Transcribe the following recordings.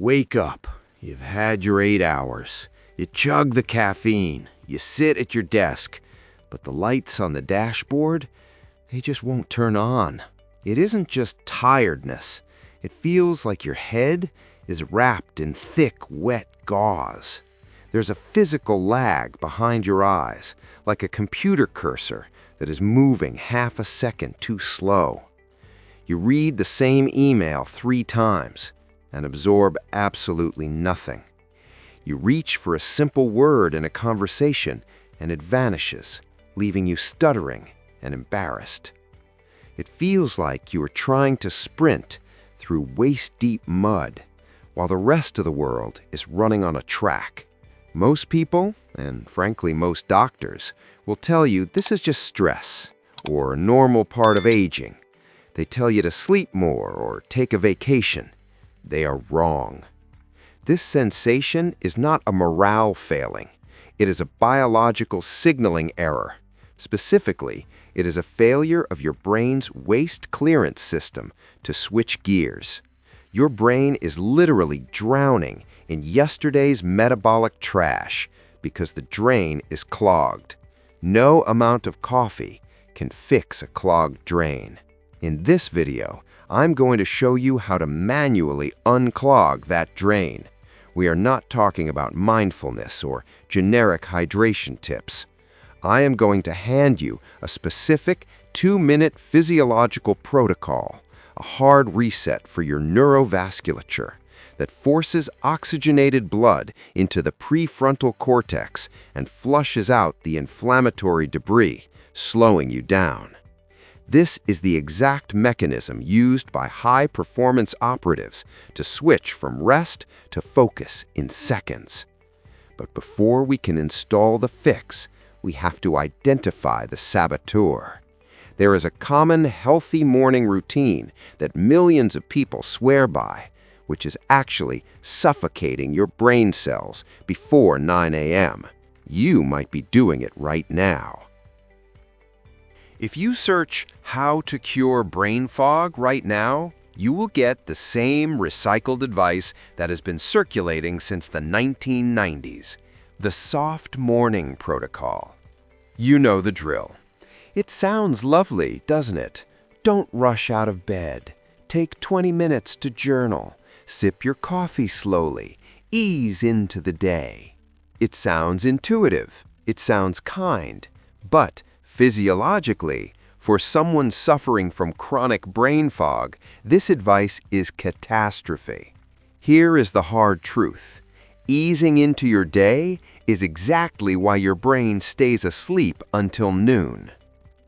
wake up. You've had your 8 hours. You chug the caffeine. You sit at your desk. But the lights on the dashboard, they just won't turn on. It isn't just tiredness. It feels like your head is wrapped in thick, wet gauze. There's a physical lag behind your eyes, like a computer cursor that is moving half a second too slow. You read the same email 3 times and absorb absolutely nothing. You reach for a simple word in a conversation and it vanishes, leaving you stuttering and embarrassed. It feels like you are trying to sprint through waist-deep mud while the rest of the world is running on a track. Most people, and frankly most doctors, will tell you this is just stress or a normal part of aging. They tell you to sleep more or take a vacation. They are wrong. This sensation is not a morale failing. It is a biological signaling error. Specifically, it is a failure of your brain's waste clearance system to switch gears. Your brain is literally drowning in yesterday's metabolic trash because the drain is clogged. No amount of coffee can fix a clogged drain. In this video, I'm going to show you how to manually unclog that drain. We are not talking about mindfulness or generic hydration tips. I am going to hand you a specific 2-minute physiological protocol, a hard reset for your neurovasculature that forces oxygenated blood into the prefrontal cortex and flushes out the inflammatory debris, slowing you down. This is the exact mechanism used by high-performance operatives to switch from rest to focus in seconds. But before we can install the fix, we have to identify the saboteur. There is a common healthy morning routine that millions of people swear by, which is actually suffocating your brain cells before 9 a.m. You might be doing it right now. If you search how to cure brain fog right now, you will get the same recycled advice that has been circulating since the 1990s, the soft morning protocol. You know the drill. It sounds lovely, doesn't it? Don't rush out of bed. Take 20 minutes to journal. Sip your coffee slowly. Ease into the day. It sounds intuitive. It sounds kind. But physiologically, for someone suffering from chronic brain fog, this advice is catastrophe. Here is the hard truth. Easing into your day is exactly why your brain stays asleep until noon.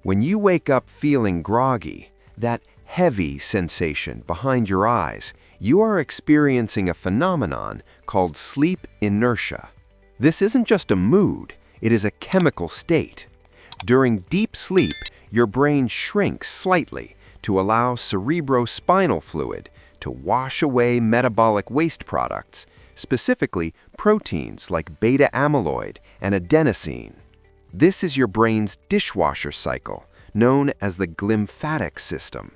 When you wake up feeling groggy, that heavy sensation behind your eyes, you are experiencing a phenomenon called sleep inertia. This isn't just a mood, it is a chemical state. During deep sleep, your brain shrinks slightly to allow cerebrospinal fluid to wash away metabolic waste products, specifically proteins like beta amyloid and adenosine. This is your brain's dishwasher cycle, known as the glymphatic system.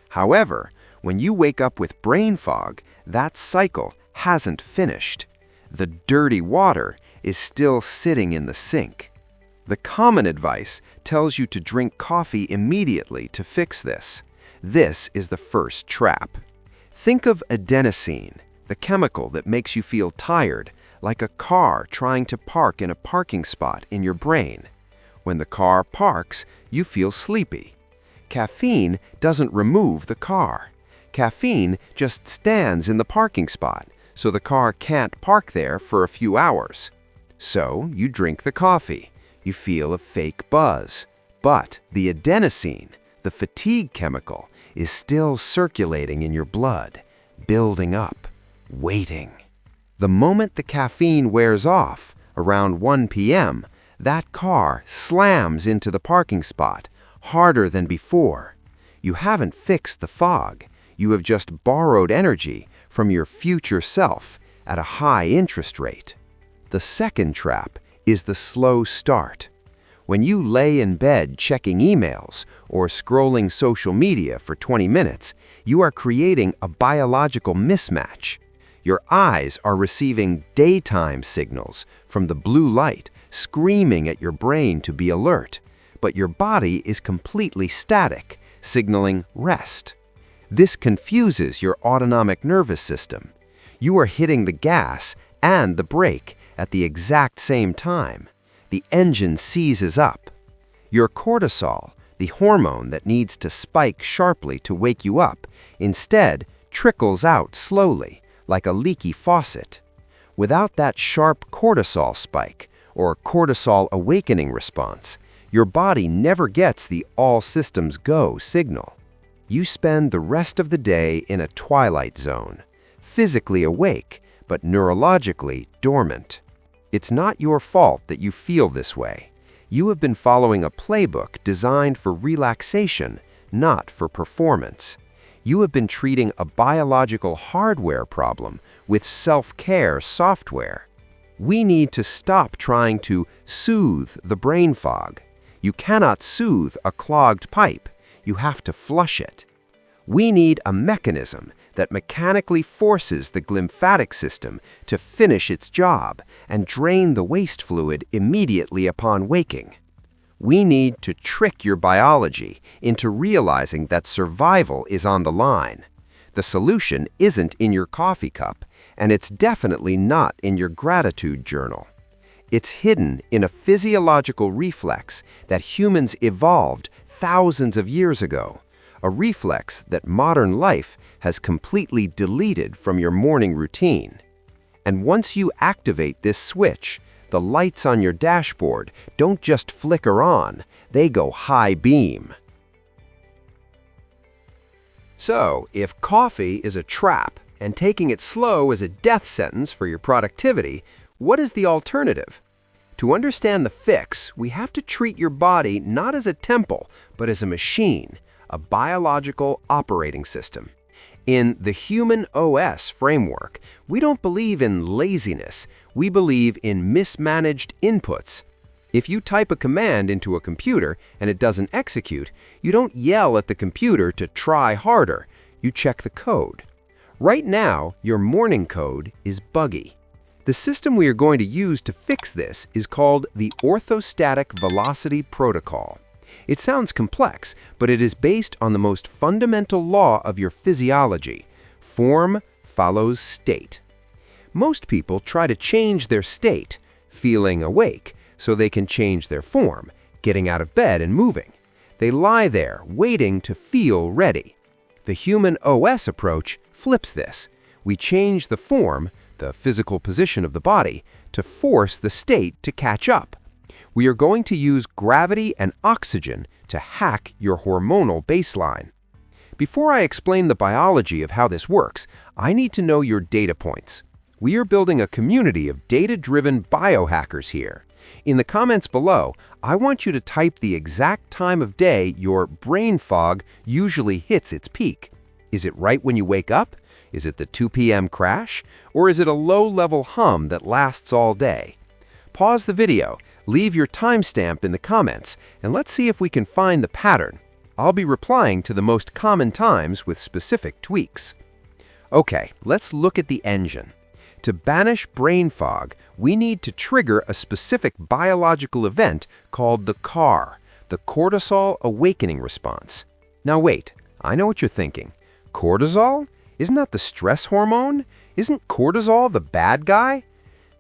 However, when you wake up with brain fog, that cycle hasn't finished. The dirty water is still sitting in the sink. The common advice tells you to drink coffee immediately to fix this. This is the first trap. Think of adenosine, the chemical that makes you feel tired, like a car trying to park in a parking spot in your brain. When the car parks, you feel sleepy. Caffeine doesn't remove the car. Caffeine just stands in the parking spot, so the car can't park there for a few hours. So you drink the coffee. You feel a fake buzz. But the adenosine, the fatigue chemical, is still circulating in your blood, building up, waiting. The moment the caffeine wears off, around 1 p.m., that car slams into the parking spot, harder than before. You haven't fixed the fog. You have just borrowed energy from your future self at a high interest rate. The second trap is the slow start. When you lay in bed checking emails or scrolling social media for 20 minutes, you are creating a biological mismatch. Your eyes are receiving daytime signals from the blue light, screaming at your brain to be alert, but your body is completely static, signaling rest. This confuses your autonomic nervous system. You are hitting the gas and the brake at the exact same time. The engine seizes up. Your cortisol, the hormone that needs to spike sharply to wake you up, instead trickles out slowly, like a leaky faucet. Without that sharp cortisol spike, or cortisol awakening response, your body never gets the all systems go signal. You spend the rest of the day in a twilight zone, physically awake, but neurologically dormant. It's not your fault that you feel this way. You have been following a playbook designed for relaxation, not for performance. You have been treating a biological hardware problem with self-care software. We need to stop trying to soothe the brain fog. You cannot soothe a clogged pipe. You have to flush it. We need a mechanism that mechanically forces the glymphatic system to finish its job and drain the waste fluid immediately upon waking. We need to trick your biology into realizing that survival is on the line. The solution isn't in your coffee cup, and it's definitely not in your gratitude journal. It's hidden in a physiological reflex that humans evolved thousands of years ago, a reflex that modern life has completely deleted from your morning routine. And once you activate this switch, the lights on your dashboard don't just flicker on, they go high beam. So, if coffee is a trap and taking it slow is a death sentence for your productivity, what is the alternative? To understand the fix, we have to treat your body not as a temple, but as a machine, a biological operating system. In the human OS framework, we don't believe in laziness, we believe in mismanaged inputs. If you type a command into a computer and it doesn't execute, you don't yell at the computer to try harder, you check the code. Right now, your morning code is buggy. The system we are going to use to fix this is called the orthostatic velocity protocol. It sounds complex, but it is based on the most fundamental law of your physiology. Form follows state. Most people try to change their state, feeling awake, so they can change their form, getting out of bed and moving. They lie there, waiting to feel ready. The human OS approach flips this. We change the form, the physical position of the body, to force the state to catch up. We are going to use gravity and oxygen to hack your hormonal baseline. Before I explain the biology of how this works, I need to know your data points. We are building a community of data-driven biohackers here. In the comments below, I want you to type the exact time of day your brain fog usually hits its peak. Is it right when you wake up? Is it the 2 p.m. crash? Or is it a low-level hum that lasts all day? Pause the video, leave your timestamp in the comments, and let's see if we can find the pattern. I'll be replying to the most common times with specific tweaks. Okay, let's look at the engine. To banish brain fog, we need to trigger a specific biological event called the CAR, the cortisol awakening response. Now wait, I know what you're thinking. Cortisol? Isn't that the stress hormone? Isn't cortisol the bad guy?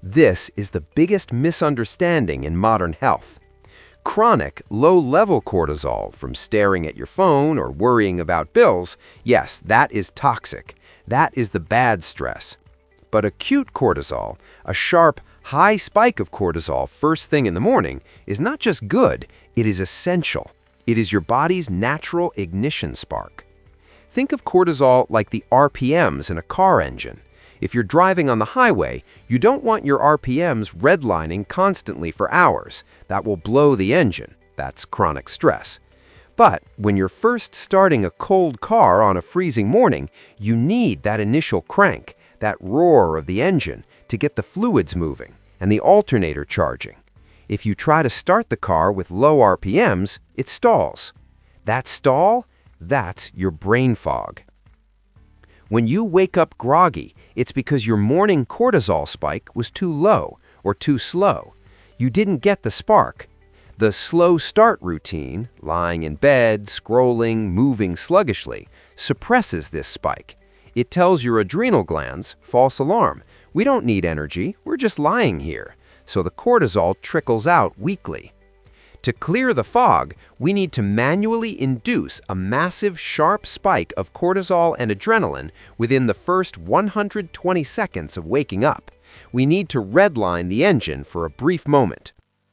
This is the biggest misunderstanding in modern health. Chronic, low-level cortisol from staring at your phone or worrying about bills, yes, that is toxic. That is the bad stress. But acute cortisol, a sharp, high spike of cortisol first thing in the morning, is not just good, it is essential. It is your body's natural ignition spark. Think of cortisol like the RPMs in a car engine. If you're driving on the highway, you don't want your RPMs redlining constantly for hours. That will blow the engine. That's chronic stress. But when you're first starting a cold car on a freezing morning, you need that initial crank, that roar of the engine, to get the fluids moving and the alternator charging. If you try to start the car with low RPMs, it stalls. That stall, that's your brain fog. When you wake up groggy, it's because your morning cortisol spike was too low or too slow. You didn't get the spark. The slow start routine, lying in bed, scrolling, moving sluggishly, suppresses this spike. It tells your adrenal glands, false alarm, we don't need energy, we're just lying here. So the cortisol trickles out weakly. To clear the fog, we need to manually induce a massive, sharp spike of cortisol and adrenaline within the first 120 seconds of waking up. We need to redline the engine for a brief moment.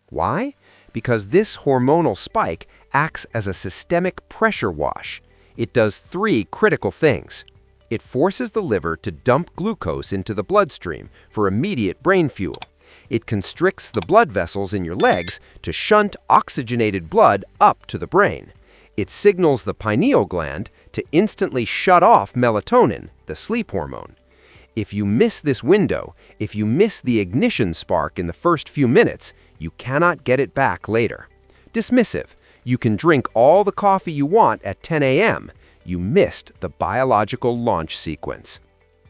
Why? Because this hormonal spike acts as a systemic pressure wash. It does three critical things. It forces the liver to dump glucose into the bloodstream for immediate brain fuel. It constricts the blood vessels in your legs to shunt oxygenated blood up to the brain. It signals the pineal gland to instantly shut off melatonin, the sleep hormone. If you miss this window, if you miss the ignition spark in the first few minutes, you cannot get it back later. Dismissive. You can drink all the coffee you want at 10 a.m. You missed the biological launch sequence.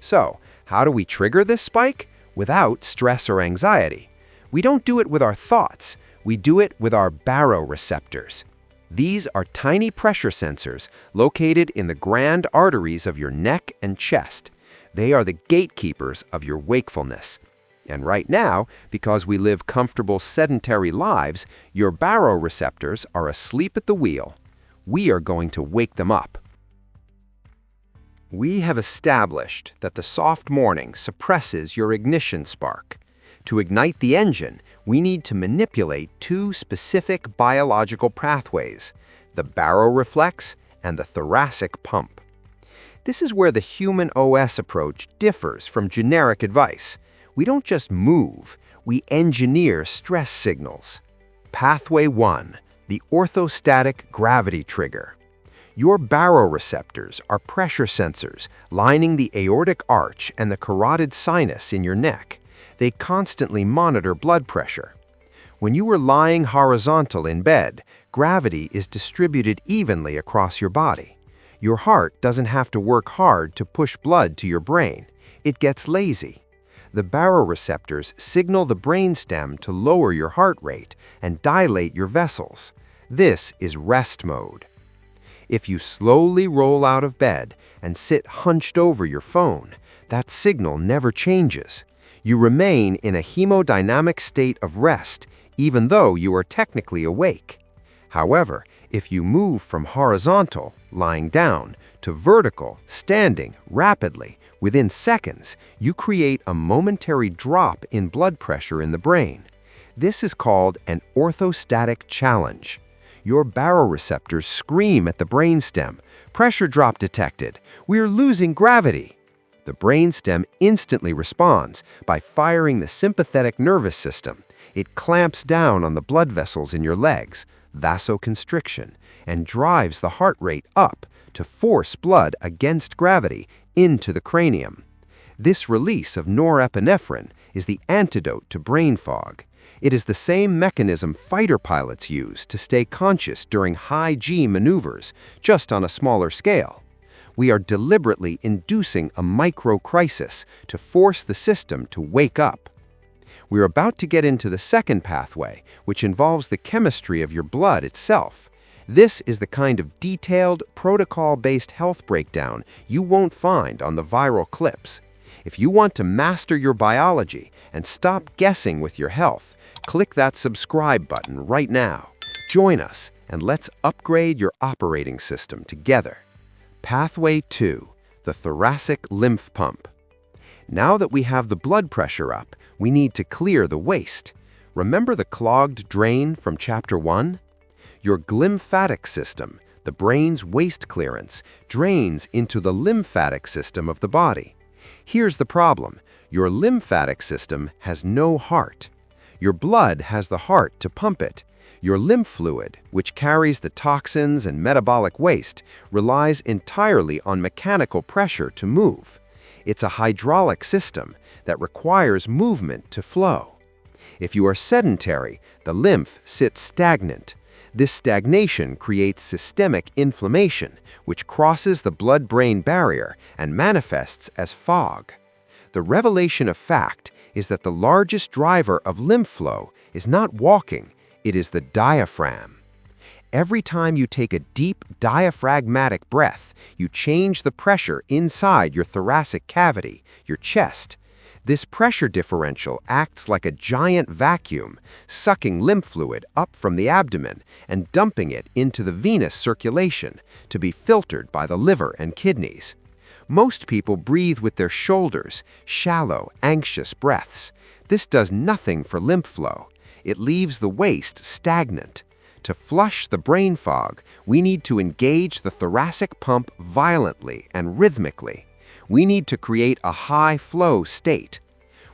So, how do we trigger this spike? Without stress or anxiety. We don't do it with our thoughts. We do it with our baroreceptors. These are tiny pressure sensors located in the grand arteries of your neck and chest. They are the gatekeepers of your wakefulness. And right now, because we live comfortable sedentary lives, your baroreceptors are asleep at the wheel. We are going to wake them up. We have established that the soft morning suppresses your ignition spark. To ignite the engine, we need to manipulate two specific biological pathways, the baroreflex and the thoracic pump. This is where the human OS approach differs from generic advice. We don't just move, we engineer stress signals. Pathway 1, the orthostatic gravity trigger. Your baroreceptors are pressure sensors lining the aortic arch and the carotid sinus in your neck. They constantly monitor blood pressure. When you are lying horizontal in bed, gravity is distributed evenly across your body. Your heart doesn't have to work hard to push blood to your brain. It gets lazy. The baroreceptors signal the brainstem to lower your heart rate and dilate your vessels. This is rest mode. If you slowly roll out of bed and sit hunched over your phone, that signal never changes. You remain in a hemodynamic state of rest, even though you are technically awake. However, if you move from horizontal, lying down, to vertical, standing, rapidly, within seconds, you create a momentary drop in blood pressure in the brain. This is called an orthostatic challenge. Your baroreceptors scream at the brainstem, pressure drop detected, we're losing gravity. The brainstem instantly responds by firing the sympathetic nervous system. It clamps down on the blood vessels in your legs, vasoconstriction, and drives the heart rate up to force blood against gravity into the cranium. This release of norepinephrine is the antidote to brain fog. It is the same mechanism fighter pilots use to stay conscious during high-G maneuvers, just on a smaller scale. We are deliberately inducing a micro-crisis to force the system to wake up. We're about to get into the second pathway, which involves the chemistry of your blood itself. This is the kind of detailed, protocol-based health breakdown you won't find on the viral clips. If you want to master your biology and stop guessing with your health, click that subscribe button right now. Join us and let's upgrade your operating system together. Pathway 2, the thoracic lymph pump. Now that we have the blood pressure up, we need to clear the waste. Remember the clogged drain from Chapter 1? Your glymphatic system, the brain's waste clearance, drains into the lymphatic system of the body. Here's the problem. Your lymphatic system has no heart. Your blood has the heart to pump it. Your lymph fluid, which carries the toxins and metabolic waste, relies entirely on mechanical pressure to move. It's a hydraulic system that requires movement to flow. If you are sedentary, the lymph sits stagnant. This stagnation creates systemic inflammation, which crosses the blood-brain barrier and manifests as fog. The revelation of fact is that the largest driver of lymph flow is not walking, it is the diaphragm. Every time you take a deep diaphragmatic breath, you change the pressure inside your thoracic cavity, your chest. This pressure differential acts like a giant vacuum, sucking lymph fluid up from the abdomen and dumping it into the venous circulation to be filtered by the liver and kidneys. Most people breathe with their shoulders, shallow, anxious breaths. This does nothing for lymph flow. It leaves the waist stagnant. To flush the brain fog, we need to engage the thoracic pump violently and rhythmically. We need to create a high-flow state.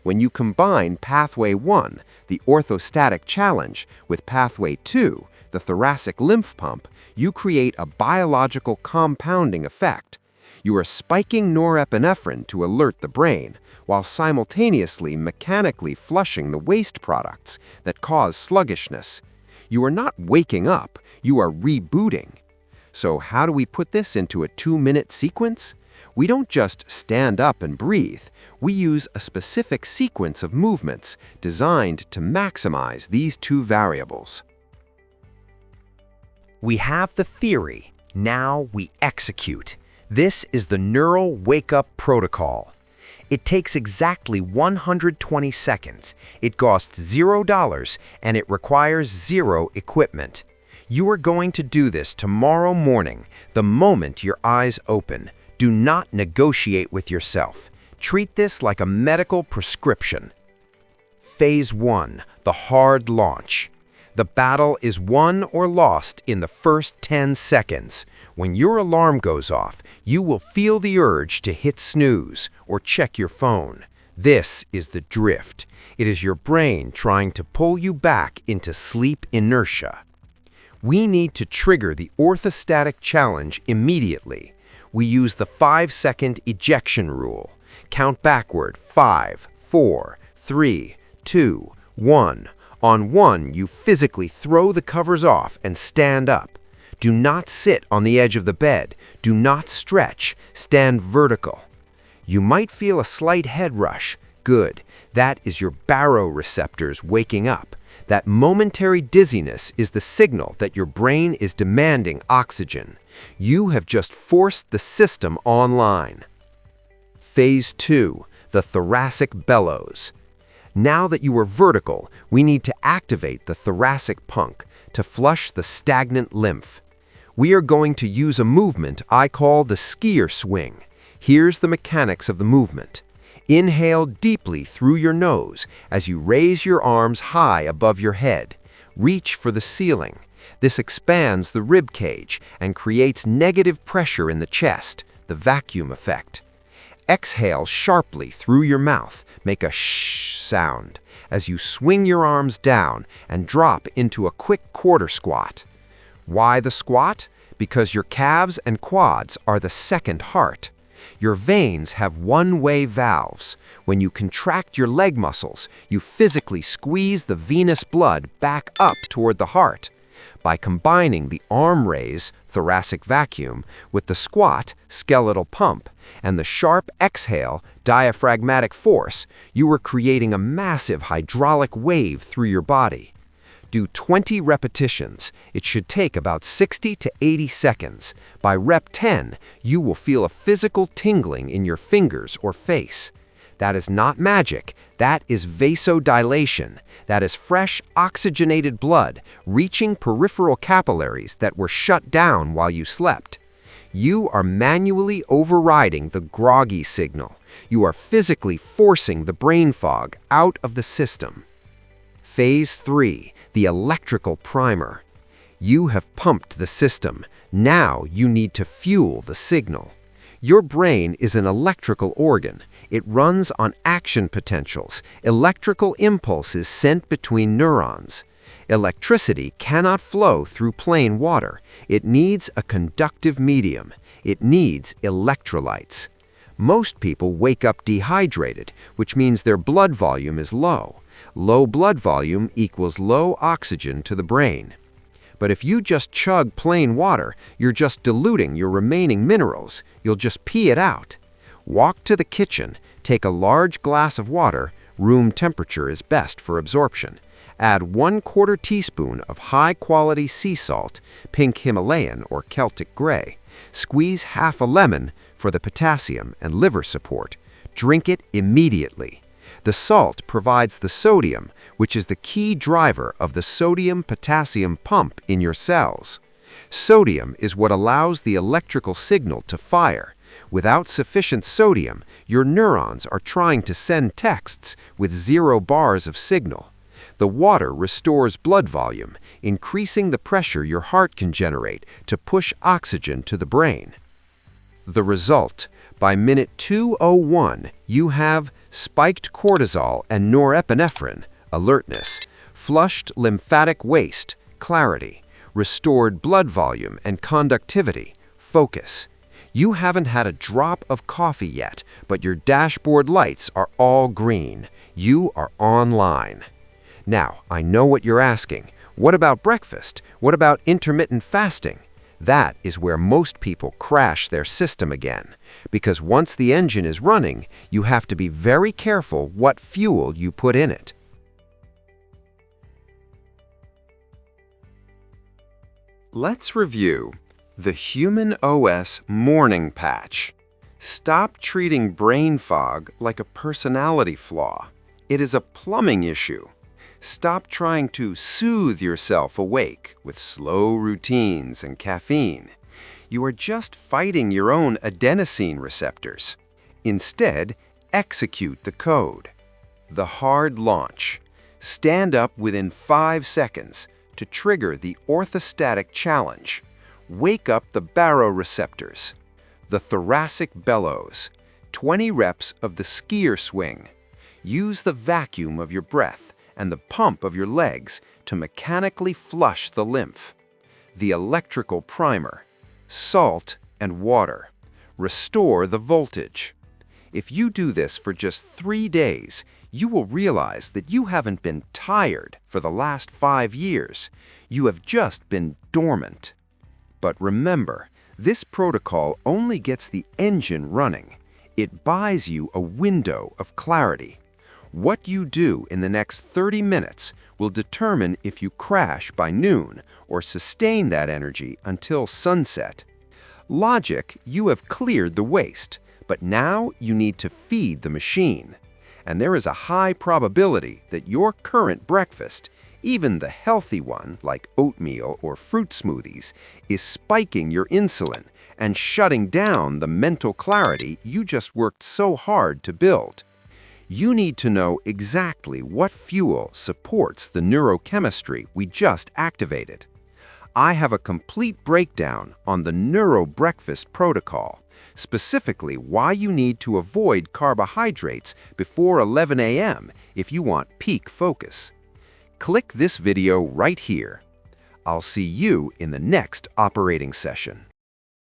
When you combine Pathway 1, the orthostatic challenge, with Pathway 2, the thoracic lymph pump, you create a biological compounding effect. You are spiking norepinephrine to alert the brain, while simultaneously mechanically flushing the waste products that cause sluggishness. You are not waking up, you are rebooting. So how do we put this into a 2-minute sequence? We don't just stand up and breathe. We use a specific sequence of movements designed to maximize these two variables. We have the theory. Now we execute. This is the Neural Wake-Up Protocol. It takes exactly 120 seconds. It costs $0 and it requires zero equipment. You are going to do this tomorrow morning, the moment your eyes open. Do not negotiate with yourself. Treat this like a medical prescription. Phase 1, the hard launch. The battle is won or lost in the first 10 seconds. When your alarm goes off, you will feel the urge to hit snooze or check your phone. This is the drift. It is your brain trying to pull you back into sleep inertia. We need to trigger the orthostatic challenge immediately. We use the 5-second ejection rule. Count backward 5, 4, 3, 2, 1. On 1, you physically throw the covers off and stand up. Do not sit on the edge of the bed. Do not stretch. Stand vertical. You might feel a slight head rush. Good. That is your baroreceptors waking up. That momentary dizziness is the signal that your brain is demanding oxygen. You have just forced the system online. Phase 2, the thoracic bellows. Now that you are vertical, we need to activate the thoracic pump to flush the stagnant lymph. We are going to use a movement I call the skier swing. Here's the mechanics of the movement. Inhale deeply through your nose as you raise your arms high above your head. Reach for the ceiling. This expands the rib cage and creates negative pressure in the chest, the vacuum effect. Exhale sharply through your mouth. Make a shh sound as you swing your arms down and drop into a quick quarter squat. Why the squat? Because your calves and quads are the second heart. Your veins have one-way valves. When you contract your leg muscles, you physically squeeze the venous blood back up toward the heart. By combining the arm raise, thoracic vacuum, with the squat, skeletal pump, and the sharp exhale, diaphragmatic force, you are creating a massive hydraulic wave through your body. Do 20 repetitions. It should take about 60 to 80 seconds. By rep 10, you will feel a physical tingling in your fingers or face. That is not magic. That is vasodilation. That is fresh, oxygenated blood reaching peripheral capillaries that were shut down while you slept. You are manually overriding the groggy signal. You are physically forcing the brain fog out of the system. Phase 3, the electrical primer. You have pumped the system. Now you need to fuel the signal. Your brain is an electrical organ. It runs on action potentials, electrical impulses sent between neurons. Electricity cannot flow through plain water. It needs a conductive medium. It needs electrolytes. Most people wake up dehydrated, which means their blood volume is low. Low blood volume equals low oxygen to the brain. But if you just chug plain water, you're just diluting your remaining minerals. You'll just pee it out. Walk to the kitchen, take a large glass of water, room temperature is best for absorption. Add 1/4 teaspoon of high-quality sea salt, pink Himalayan or Celtic gray. Squeeze half a lemon for the potassium and liver support. Drink it immediately. The salt provides the sodium, which is the key driver of the sodium-potassium pump in your cells. Sodium is what allows the electrical signal to fire. Without sufficient sodium, your neurons are trying to send texts with 0 bars of signal. The water restores blood volume, increasing the pressure your heart can generate to push oxygen to the brain. The result, by minute 2:01, you have spiked cortisol and norepinephrine, alertness, flushed lymphatic waste, clarity, restored blood volume and conductivity, focus. You haven't had a drop of coffee yet, but your dashboard lights are all green. You are online. Now, I know what you're asking. What about breakfast? What about intermittent fasting? That is where most people crash their system again. Because once the engine is running, you have to be very careful what fuel you put in it. Let's review the Human OS Morning Patch. Stop treating brain fog like a personality flaw. It is a plumbing issue. Stop trying to soothe yourself awake with slow routines and caffeine. You are just fighting your own adenosine receptors. Instead, execute the code. The hard launch. Stand up within 5 seconds to trigger the orthostatic challenge. Wake up the baroreceptors. The thoracic bellows. 20 reps of the skier swing. Use the vacuum of your breath and the pump of your legs to mechanically flush the lymph. The electrical primer. Salt and water. Restore the voltage. If you do this for just 3 days, you will realize that you haven't been tired for the last 5 years. You have just been dormant. But remember, this protocol only gets the engine running. It buys you a window of clarity. What you do in the next 30 minutes will determine if you crash by noon or sustain that energy until sunset. Logic, you have cleared the waste, but now you need to feed the machine. And there is a high probability that your current breakfast, even the healthy one like oatmeal or fruit smoothies, is spiking your insulin and shutting down the mental clarity you just worked so hard to build. You need to know exactly what fuel supports the neurochemistry we just activated. I have a complete breakdown on the Neuro Breakfast protocol, specifically why you need to avoid carbohydrates before 11 a.m. if you want peak focus. Click this video right here. I'll see you in the next operating session.